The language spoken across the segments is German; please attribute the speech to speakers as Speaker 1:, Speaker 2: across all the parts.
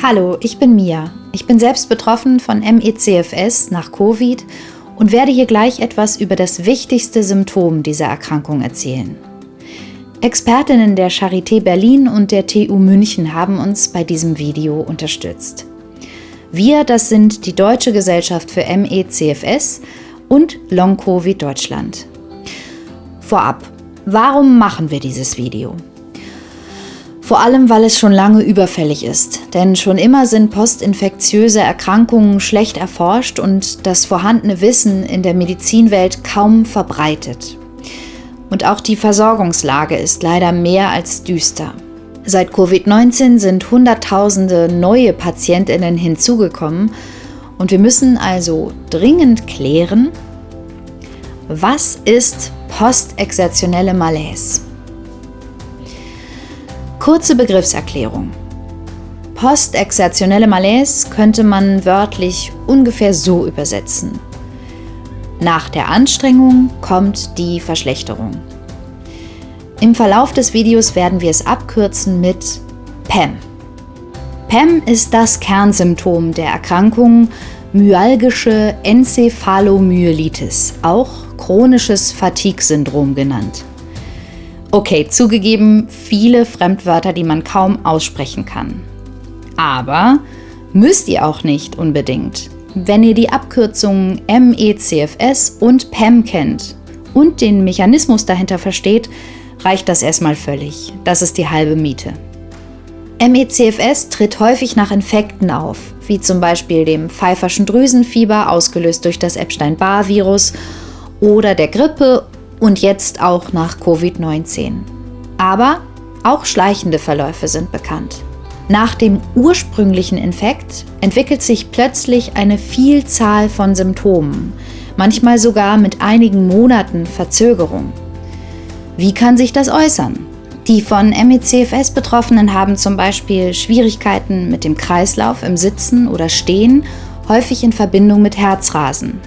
Speaker 1: Hallo, ich bin Mia. Ich bin selbst betroffen von ME/CFS nach Covid und werde hier gleich etwas über das wichtigste Symptom dieser Erkrankung erzählen. Expertinnen der Charité Berlin und der TU München haben uns bei diesem Video unterstützt. Wir, das sind die Deutsche Gesellschaft für ME/CFS und Long Covid Deutschland. Vorab, warum machen wir dieses Video? Vor allem, weil es schon lange überfällig ist, denn schon immer sind postinfektiöse Erkrankungen schlecht erforscht und das vorhandene Wissen in der Medizinwelt kaum verbreitet. Und auch die Versorgungslage ist leider mehr als düster. Seit Covid-19 sind Hunderttausende neue PatientInnen hinzugekommen und wir müssen also dringend klären, was ist postexertionelle Malaise? Kurze Begriffserklärung. Postexertionelle Malaise könnte man wörtlich ungefähr so übersetzen. Nach der Anstrengung kommt die Verschlechterung. Im Verlauf des Videos werden wir es abkürzen mit PEM. PEM ist das Kernsymptom der Erkrankung myalgische Enzephalomyelitis, auch chronisches Fatigue-Syndrom genannt. Okay, zugegeben, viele Fremdwörter, die man kaum aussprechen kann. Aber müsst ihr auch nicht unbedingt. Wenn ihr die Abkürzungen ME/CFS und PEM kennt und den Mechanismus dahinter versteht, reicht das erstmal völlig. Das ist die halbe Miete. ME/CFS tritt häufig nach Infekten auf, wie zum Beispiel dem Pfeifferschen Drüsenfieber, ausgelöst durch das Epstein-Barr-Virus, oder der Grippe und jetzt auch nach Covid-19. Aber auch schleichende Verläufe sind bekannt. Nach dem ursprünglichen Infekt entwickelt sich plötzlich eine Vielzahl von Symptomen, manchmal sogar mit einigen Monaten Verzögerung. Wie kann sich das äußern? Die von ME/CFS Betroffenen haben zum Beispiel Schwierigkeiten mit dem Kreislauf im Sitzen oder Stehen, häufig in Verbindung mit Herzrasen.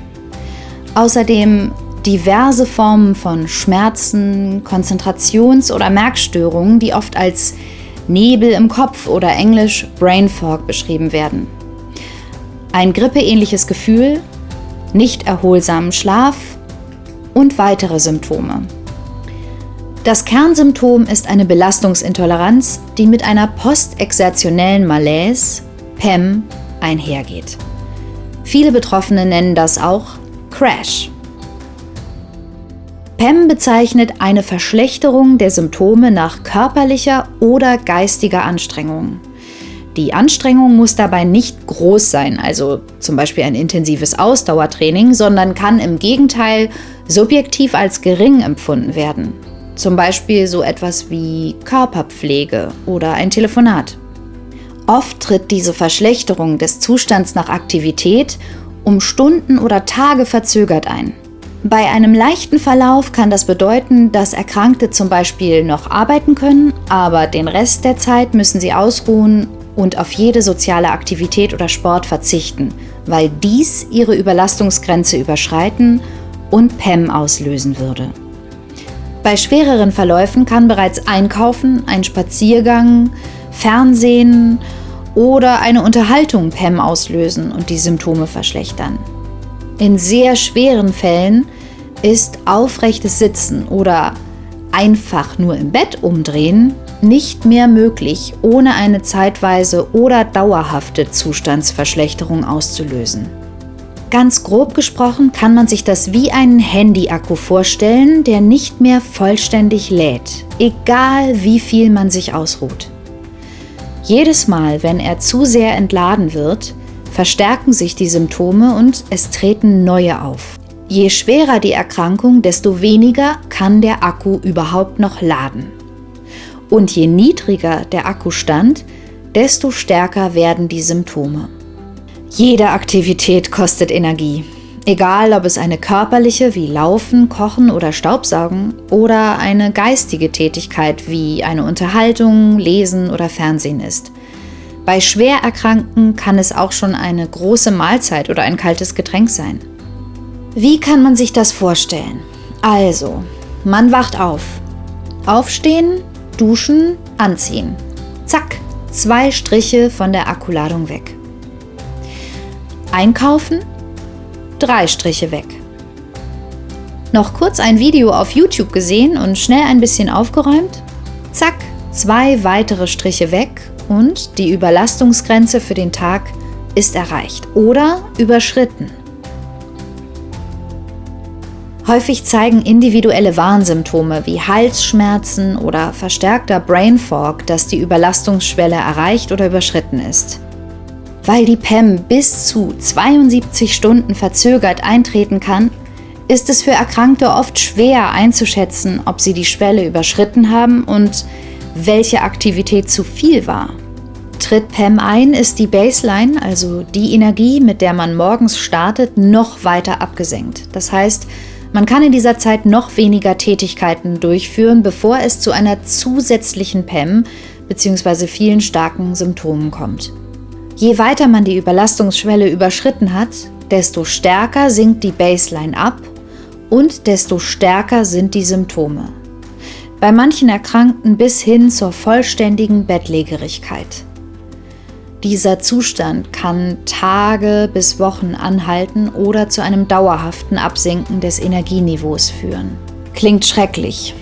Speaker 1: Außerdem diverse Formen von Schmerzen, Konzentrations- oder Merkstörungen, die oft als Nebel im Kopf oder englisch Brain Fog beschrieben werden. Ein grippeähnliches Gefühl, nicht erholsamen Schlaf und weitere Symptome. Das Kernsymptom ist eine Belastungsintoleranz, die mit einer postexertionellen Malaise, PEM, einhergeht. Viele Betroffene nennen das auch Crash. PEM bezeichnet eine Verschlechterung der Symptome nach körperlicher oder geistiger Anstrengung. Die Anstrengung muss dabei nicht groß sein, also zum Beispiel ein intensives Ausdauertraining, sondern kann im Gegenteil subjektiv als gering empfunden werden. Zum Beispiel so etwas wie Körperpflege oder ein Telefonat. Oft tritt diese Verschlechterung des Zustands nach Aktivität um Stunden oder Tage verzögert ein. Bei einem leichten Verlauf kann das bedeuten, dass Erkrankte zum Beispiel noch arbeiten können, aber den Rest der Zeit müssen sie ausruhen und auf jede soziale Aktivität oder Sport verzichten, weil dies ihre Überlastungsgrenze überschreiten und PEM auslösen würde. Bei schwereren Verläufen kann bereits Einkaufen, ein Spaziergang, Fernsehen oder eine Unterhaltung PEM auslösen und die Symptome verschlechtern. In sehr schweren Fällen ist aufrechtes Sitzen oder einfach nur im Bett umdrehen nicht mehr möglich, ohne eine zeitweise oder dauerhafte Zustandsverschlechterung auszulösen. Ganz grob gesprochen kann man sich das wie einen Handy-Akku vorstellen, der nicht mehr vollständig lädt, egal wie viel man sich ausruht. Jedes Mal, wenn er zu sehr entladen wird, verstärken sich die Symptome und es treten neue auf. Je schwerer die Erkrankung, desto weniger kann der Akku überhaupt noch laden. Und je niedriger der Akkustand, desto stärker werden die Symptome. Jede Aktivität kostet Energie. Egal, ob es eine körperliche wie Laufen, Kochen oder Staubsaugen oder eine geistige Tätigkeit wie eine Unterhaltung, Lesen oder Fernsehen ist. Bei Schwererkrankten kann es auch schon eine große Mahlzeit oder ein kaltes Getränk sein. Wie kann man sich das vorstellen? Also, man wacht auf. Aufstehen, duschen, anziehen. Zack, 2 Striche von der Akkuladung weg. Einkaufen, 3 Striche weg. Noch kurz ein Video auf YouTube gesehen und schnell ein bisschen aufgeräumt? Zack, 2 weitere Striche weg und die Überlastungsgrenze für den Tag ist erreicht oder überschritten. Häufig zeigen individuelle Warnsymptome wie Halsschmerzen oder verstärkter Brain Fog, dass die Überlastungsschwelle erreicht oder überschritten ist. Weil die PEM bis zu 72 Stunden verzögert eintreten kann, ist es für Erkrankte oft schwer einzuschätzen, ob sie die Schwelle überschritten haben und welche Aktivität zu viel war. Tritt PEM ein, ist die Baseline, also die Energie, mit der man morgens startet, noch weiter abgesenkt. Das heißt, man kann in dieser Zeit noch weniger Tätigkeiten durchführen, bevor es zu einer zusätzlichen PEM bzw. vielen starken Symptomen kommt. Je weiter man die Überlastungsschwelle überschritten hat, desto stärker sinkt die Baseline ab und desto stärker sind die Symptome. Bei manchen Erkrankten bis hin zur vollständigen Bettlägerigkeit. Dieser Zustand kann Tage bis Wochen anhalten oder zu einem dauerhaften Absinken des Energieniveaus führen. Klingt schrecklich,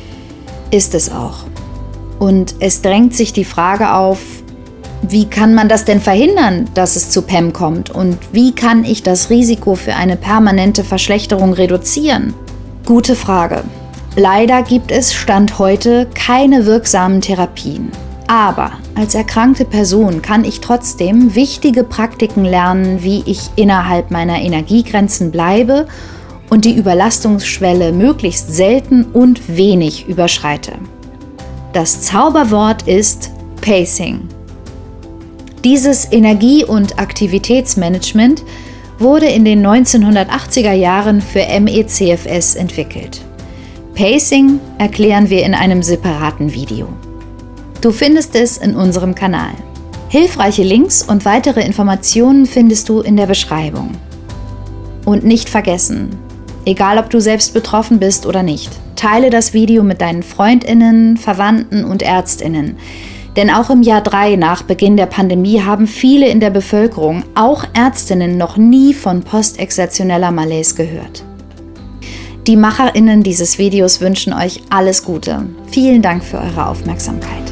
Speaker 1: ist es auch. Und es drängt sich die Frage auf, wie kann man das denn verhindern, dass es zu PEM kommt? Und wie kann ich das Risiko für eine permanente Verschlechterung reduzieren? Gute Frage. Leider gibt es Stand heute keine wirksamen Therapien. Aber als erkrankte Person kann ich trotzdem wichtige Praktiken lernen, wie ich innerhalb meiner Energiegrenzen bleibe und die Überlastungsschwelle möglichst selten und wenig überschreite. Das Zauberwort ist Pacing. Dieses Energie- und Aktivitätsmanagement wurde in den 1980er Jahren für ME/CFS entwickelt. Pacing erklären wir in einem separaten Video. Du findest es in unserem Kanal. Hilfreiche Links und weitere Informationen findest du in der Beschreibung. Und nicht vergessen, egal ob du selbst betroffen bist oder nicht, teile das Video mit deinen FreundInnen, Verwandten und ÄrztInnen. Denn auch im Jahr 3 nach Beginn der Pandemie haben viele in der Bevölkerung, auch ÄrztInnen, noch nie von postexertioneller Malaise gehört. Die MacherInnen dieses Videos wünschen euch alles Gute. Vielen Dank für eure Aufmerksamkeit.